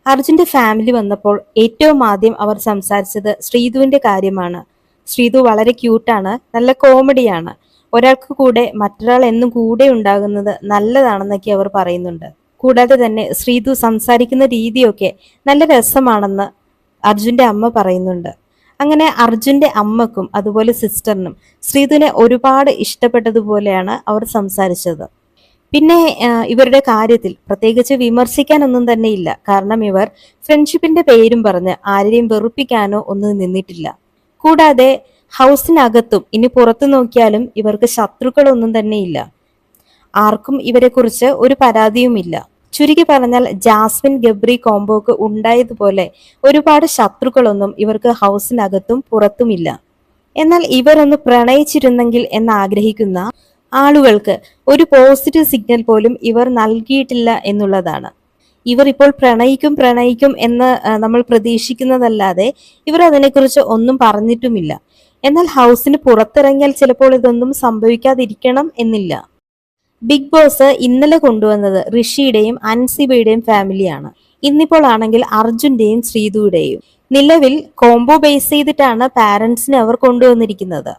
അർജുന്റെ ഫാമിലി വന്നപ്പോൾ ഏറ്റവും ആദ്യം അവർ സംസാരിച്ചത് ശ്രീധുവിന്റെ കാര്യമാണ്. ശ്രീധു വളരെ ക്യൂട്ടാണ്, നല്ല കോമഡിയാണ്. ഒരാൾക്ക് കൂടെ മറ്റൊരാൾ എന്നും കൂടെ ഉണ്ടാകുന്നത് നല്ലതാണെന്നൊക്കെ അവർ പറയുന്നുണ്ട്. കൂടാതെ തന്നെ ശ്രീധു സംസാരിക്കുന്ന രീതിയൊക്കെ നല്ല രസമാണെന്ന് അർജുന്റെ അമ്മ പറയുന്നുണ്ട്. അങ്ങനെ അർജുന്റെ അമ്മക്കും അതുപോലെ സിസ്റ്ററിനും ശ്രീധുവിനെ ഒരുപാട് ഇഷ്ടപ്പെട്ടതുപോലെയാണ് അവർ സംസാരിച്ചത്. പിന്നെ ഇവരുടെ കാര്യത്തിൽ പ്രത്യേകിച്ച് വിമർശിക്കാനൊന്നും തന്നെ ഇല്ല. കാരണം ഇവർ ഫ്രണ്ട്ഷിപ്പിന്റെ പേരും പറഞ്ഞ് ആരെയും വെറുപ്പിക്കാനോ ഒന്നും നിന്നിട്ടില്ല. കൂടാതെ ഹൗസിനകത്തും ഇനി പുറത്തു നോക്കിയാലും ഇവർക്ക് ശത്രുക്കളൊന്നും തന്നെ ഇല്ല. ആർക്കും ഇവരെ കുറിച്ച് ഒരു പരാതിയുമില്ല. ചുരുക്കി പറഞ്ഞാൽ ജാസ്മിൻ ഗബ്രി കോംബോക്ക് ഉണ്ടായതുപോലെ ഒരുപാട് ശത്രുക്കളൊന്നും ഇവർക്ക് ഹൗസിനകത്തും പുറത്തുമില്ല. എന്നാൽ ഇവരൊന്ന് പ്രണയിച്ചിരുന്നെങ്കിൽ എന്ന് ആഗ്രഹിക്കുന്ന ആളുകൾക്ക് ഒരു പോസിറ്റീവ് സിഗ്നൽ പോലും ഇവർ നൽകിയിട്ടില്ല എന്നുള്ളതാണ്. ഇവർ ഇപ്പോൾ പ്രണയിക്കും എന്ന് നമ്മൾ പ്രതീക്ഷിക്കുന്നതല്ലാതെ ഇവർ അതിനെക്കുറിച്ച് ഒന്നും പറഞ്ഞിട്ടുമില്ല. എന്നാൽ ഹൗസിന് പുറത്തിറങ്ങിയാൽ ചിലപ്പോൾ ഇതൊന്നും സംഭവിക്കാതിരിക്കണം എന്നില്ല. ബിഗ് ബോസ് ഇന്നലെ കൊണ്ടുവന്നത് ഋഷിയുടെയും അൻസിബയുടെയും ഫാമിലിയാണ്. ഇന്നിപ്പോൾ ആണെങ്കിൽ അർജുന്റെയും ശ്രീധുവിന്റെയും. നിലവിൽ കോംബോ ബേസ് ചെയ്തിട്ടാണ് പാരന്റ്സിനെ അവർ കൊണ്ടുവന്നിരിക്കുന്നത്.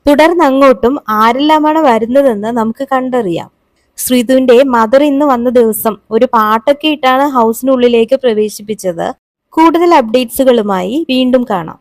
തുടർന്ന് അങ്ങോട്ടും ആരെല്ലാമാണ് വരുന്നതെന്ന് നമുക്ക് കണ്ടറിയാം. ശ്രീധുവിന്റെ മദർ ഇന്ന് വന്ന ദിവസം ഒരു പാട്ടൊക്കെ ഇട്ടാണ് ഹൗസിനുള്ളിലേക്ക് പ്രവേശിപ്പിച്ചത്. കൂടുതൽ അപ്ഡേറ്റ്സുകളുമായി വീണ്ടും കാണാം.